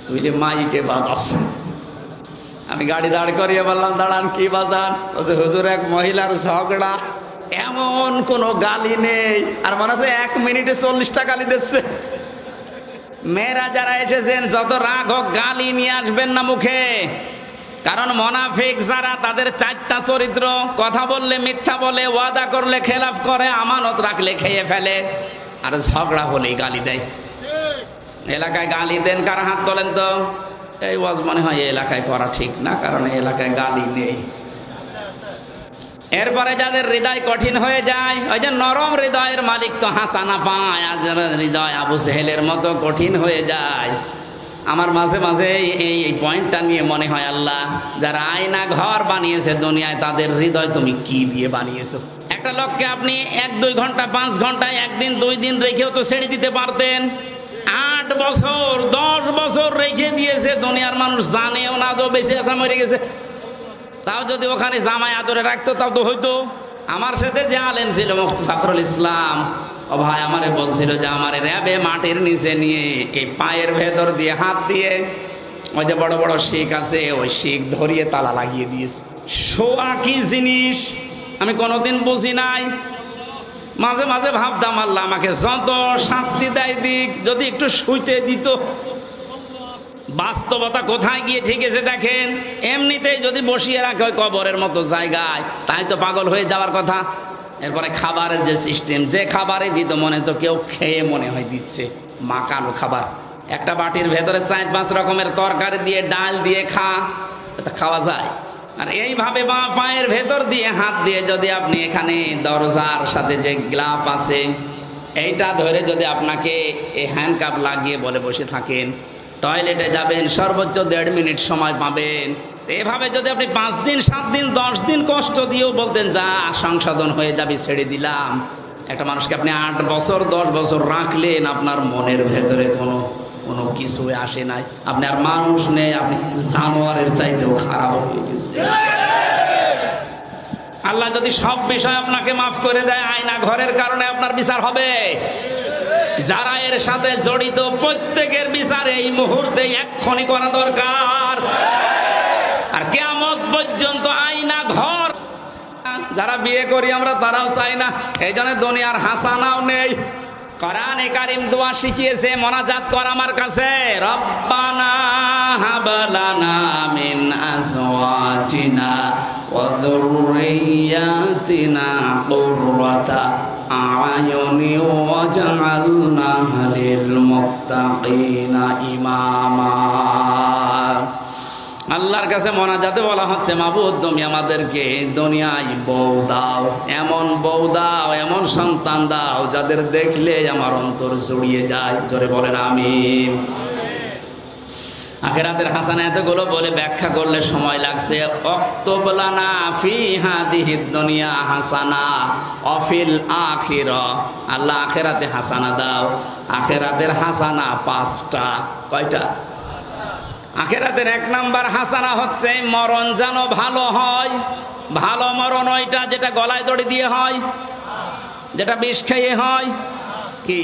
তুলে মাইকে বাজাচ্ছে। আমি গাড়ি দাঁড় করিয়ে বললাম দাঁড়ান, কি বাজান? বলছে হুজুর এক মহিলার ঝগড়া, এমন কোনো গালি নেই, আর মনে হচ্ছে 1 মিনিটে 40টা গালি দিচ্ছে। মেয়েরা যারা এসেছেন যত রাগ হোক গালি নিয়ে আসবেন না মুখে, কারণ মুনাফিক যারা তাদের 4টা চরিত্র, কথা বললে মিথ্যা বলে, ওয়াদা করলে খেলাফ করে, আমানত রাখলে খেয়ে ফেলে, আর ঝগড়া হলেই গালি দেয়। এলাকায় গালি দেন কার? হাত তোলেন তো। এই ওয়াজ মনে হয় এই এলাকায় করা ঠিক না, কারণ এই এলাকায় গালি নেই। এরপরে যাদের হৃদয় কঠিন হয়ে যায়, ওই যে নরম হৃদয়ের মালিক তো হাসানা পায়, আর যারা হৃদয় আবু সেহেলের মতো কঠিন হয়ে যায়, আমার মাঝে মাঝে এই পয়েন্টটা নিয়ে মনে হয় আল্লাহ যারা আয়না ঘর বানিয়েছে দুনিয়ায়, তাদের হৃদয় তুমি কি দিয়ে বানিয়েছো? একটা লোককে আপনি 1-2 ঘন্টা 5 ঘন্টায় 1 দিন 2 দিন রেখেও তো ছেড়ে দিতে পারতেন। 8 বছর 10 বছর রেখে দিয়েছে, দুনিয়ার মানুষ জানেও না যে বেঁচে আছে, মরে গেছে। তাও যদি ওখানে জামাই আদরে রাখতো তাও তো হইতো। আমার সাথে যে আলেম ছিল মুফতি ফখরুল ইসলাম, ও ভাই আমারে বলছিল যে আমারে র্যাবে মাটির নিচে নিয়ে এই পায়ের ভেতর দিয়ে হাত দিয়ে ওই যে বড় বড় শিক আছে, ওই শিক ধরিয়ে তালা লাগিয়ে দিয়েছে। শোয়া কি জিনিস আমি কোনোদিন বুঝি নাই। মাঝে মাঝে ভাবতাম আল্লাহ আমাকে যত শাস্তি দেয় দিক, যদি একটু শুইতে দিত। বাস্তবতা কোথায় গিয়ে ঠেকেছে দেখেন। এমনিতেই যদি বসিয়ে রাখে ওই কবরের মতো জায়গায়, তাই তো পাগল হয়ে যাওয়ার কথা। এরপরে খাবারের যে সিস্টেম, যে খাবারে দিত মনে তো কেউ খেয়ে মনে হয় দিচ্ছে মাকানো খাবার। একটা বাটির ভেতরে 4-5 রকমের তরকারি দিয়ে ডাল দিয়ে এটা খাওয়া যায়। আর এইভাবে পায়ের ভেতর দিয়ে হাত দিয়ে যদি আপনি এখানে দরজার সাথে যে গ্লাভ আছে এইটা ধরে যদি আপনাকে এই হ্যান্ডকাপ লাগিয়ে বলে বসে থাকেন, টয়লেটে যাবেন সর্বোচ্চ 1.5 মিনিট সময় পাবেন। এভাবে যদি আপনি 5 দিন 7 দিন 10 দিন কষ্ট দিয়েও বলতেন যা সংশোধন হয়ে যাবে, ছেড়ে দিলাম, একটা মানুষকে আপনি 8 বছর 10 বছর রাখলেন, আপনার মনের ভেতরে কোনো কিছু আসে নাই, আপনি আর মানুষ নেই, আপনি জানোয়ারের চাইতেও খারাপ হয়ে গেছে। আল্লাহ যদি সব বিষয় আপনাকে মাফ করে দেয়, আয়না ঘরের কারণে আপনার বিচার হবে। যারা এর সাথে জড়িত প্রত্যেকের বিচার এই মুহূর্তে এক্ষুনি করা দরকার। আর কিয়ামত পর্যন্ত আয়না ঘর যারা বিয়ে করি আমরা তারাও চাই না, এই জন্য দুনিয়ার হাসানাও নেই। কোরআনে কারীম দোয়া শিখিয়েছে, মোনাজাত কর আমার কাছে, রব্বানা হাব লানা মিন আজওয়াজিনা ওয়া যুররিয়াতিনা কুররাতা আ'য়ুনি ওয়াজআলনাহা লিল মুত্তাকিনা ইমামা। আল্লাহর কাছে মোনাজাতে বলা হচ্ছে, মাবুদ তুমি আমাদেরকে দুনিয়ায় বউ দাও, এমন বউ দাও, এমন সন্তান দাও যাদের দেখলে আমার অন্তর জুড়িয়ে যায়। জোরে বলেন আমিন। আখিরাতের হাসানা এতগুলো বলে ব্যাখ্যা করলে সময় লাগছে। অক্তব লানা ফি হাদিহিদ দুনিয়া হাসানা অফিল আখিরা। আল্লাহ আখিরাতে হাসানা দাও। আখিরাতের হাসানা 5টা। কয়টা? আখিরাতের 1 নাম্বার হাসানা হচ্ছে মরণ যেন ভালো হয়। ভালো মরণ ওইটা যেটা গলায় দড়ি দিয়ে হয়, যেটা বিষ খেয়ে হয়। কি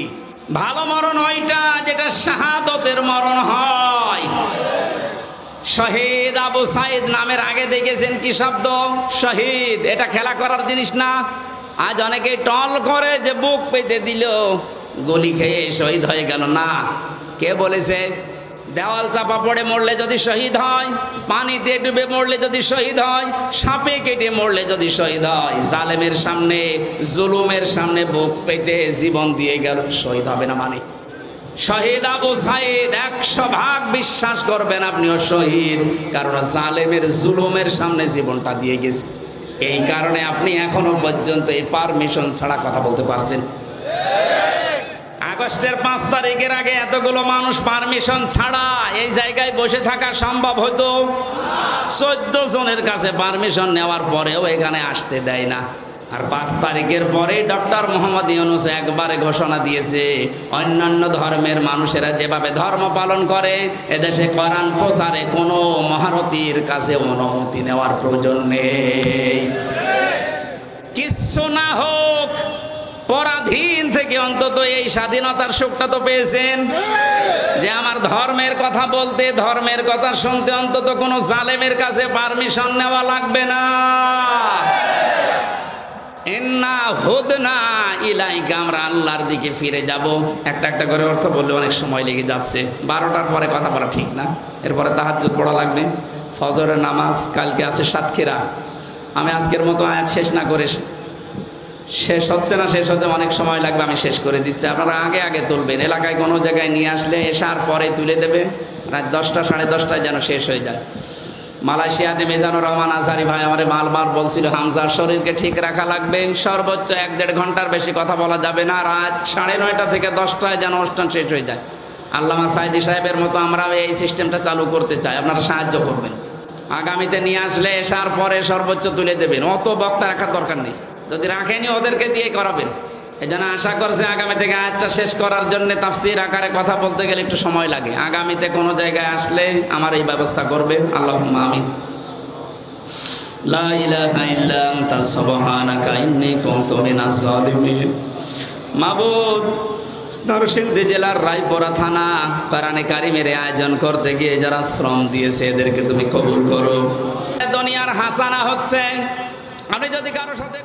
ভালো মরণ? ওইটা যেটা শাহাদতের মরণ হয়। শহীদ আবু সাইদ নামের আগে দেখেছেন কি শব্দ? শহীদ। এটা খেলা করার জিনিস না। আজ অনেকে টল করে যে বুক পেতে দিল, গলি খেয়ে শহীদ হয়ে গেল। না, কে বলেছে? দেওয়াল চাপা পড়ে মরলে যদি শহীদ হয়, পানিতে ডুবে মরলে যদি শহীদ হয়, সাপে কেটে মরলে যদি শহীদ হয়, জালেমের সামনে জুলুমের সামনে বুক পেতে জীবন দিয়ে গেল, শহীদ হবে না? মানে শহীদ আবু সাইদ 100% বিশ্বাস করবেন আপনিও শহীদ, কারণ জালেমের জুলুমের সামনে জীবনটা দিয়ে গেছে। এই কারণে আপনি এখনো পর্যন্ত এই পারমিশন ছাড়া কথা বলতে পারছেন। আগস্টের 5 তারিখের আগে এতগুলো মানুষ পারমিশন ছাড়া এই জায়গায় বসে থাকা সম্ভব হতো? 14 জনের কাছে পারমিশন নেওয়ার পরেও এখানে আসতে দেয় না। আর 5 তারিখের পরে ডক্টর মোহাম্মদ ইউনূস একবারে ঘোষণা দিয়েছে, অন্যান্য ধর্মের মানুষেরা যেভাবে ধর্ম পালন করে এদেশে কোরআন প্রচারে কোনো মহারথীর কাছে অনুমতি নেওয়ার প্রয়োজন নেই। কিচ্ছু না হোক, পরাধীন থেকে অন্তত এই স্বাধীনতার সুখটা তো পেয়েছেন, যে আমার ধর্মের কথা বলতে, ধর্মের কথা শুনতে অন্তত কোনো জালেমের কাছে পারমিশন নেওয়া লাগবে না। ইন্না হুদনা ইলাইকা, আমরা আল্লাহর দিকে ফিরে যাব। একটা একটা করে অর্থ বললে অনেক সময় লেগে যাচ্ছে। 12টার পরে কথা বলা ঠিক না। এরপরে তাহাজ্জুদ পড়া লাগবে, ফজরের নামাজ, কালকে আছে সাতক্ষীরা। আমি আজকের মতো আয়াত শেষ না করে, শেষ হচ্ছে না, শেষ হতে অনেক সময় লাগবে, আমি শেষ করে দিচ্ছি। আপনারা আগে আগে তুলবেন। এলাকায় কোনো জায়গায় নিয়ে আসলে এসার পরে তুলে দেবে, রাত 10টা 10:30টায় যেন শেষ হয়ে যায়। মালয়েশিয়াতে মিজানুর রহমান আজহারি ভাই আমার বারবার বলছিল, হামজার শরীরকে ঠিক রাখা লাগবে, সর্বোচ্চ 1-1.5 ঘন্টার বেশি কথা বলা যাবে না, রাত 9:30 থেকে 10টায় যেন অনুষ্ঠান শেষ হয়ে যায়। আল্লামা সাইদি সাহেবের মতো আমরা এই সিস্টেমটা চালু করতে চাই, আপনারা সাহায্য করবেন। আগামীতে নিয়ে আসলে এসার পরে সর্বোচ্চ তুলে দেবেন, অত বক্তা রাখার দরকার নেই। যদি রাখেনি ওদেরকে দিয়ে করাবেন। এই জন্য আশা করছে আগামী থেকে আয়াতটা শেষ করার জন্য তাফসীর আকারে কথা বলতে গেলে একটু সময় লাগে। আগামীতে কোনো জায়গায় আসলে আমার এই ব্যবস্থা করবেন। আল্লাহুম্মা আমিন। লা ইলাহা ইল্লা আনতা সুবহানাকা ইন্নী কুনতু মিনাজ জালিমিন। মাবুদ, নরসিংদী জেলার রায়পুরা থানা কোরআনে কারিমের আয়োজন করতে গিয়ে যারা শ্রম দিয়েছে এদেরকে তুমি কবুল করো। দুনিয়ার হাসানা হচ্ছে আপনি যদি কারোর সাথে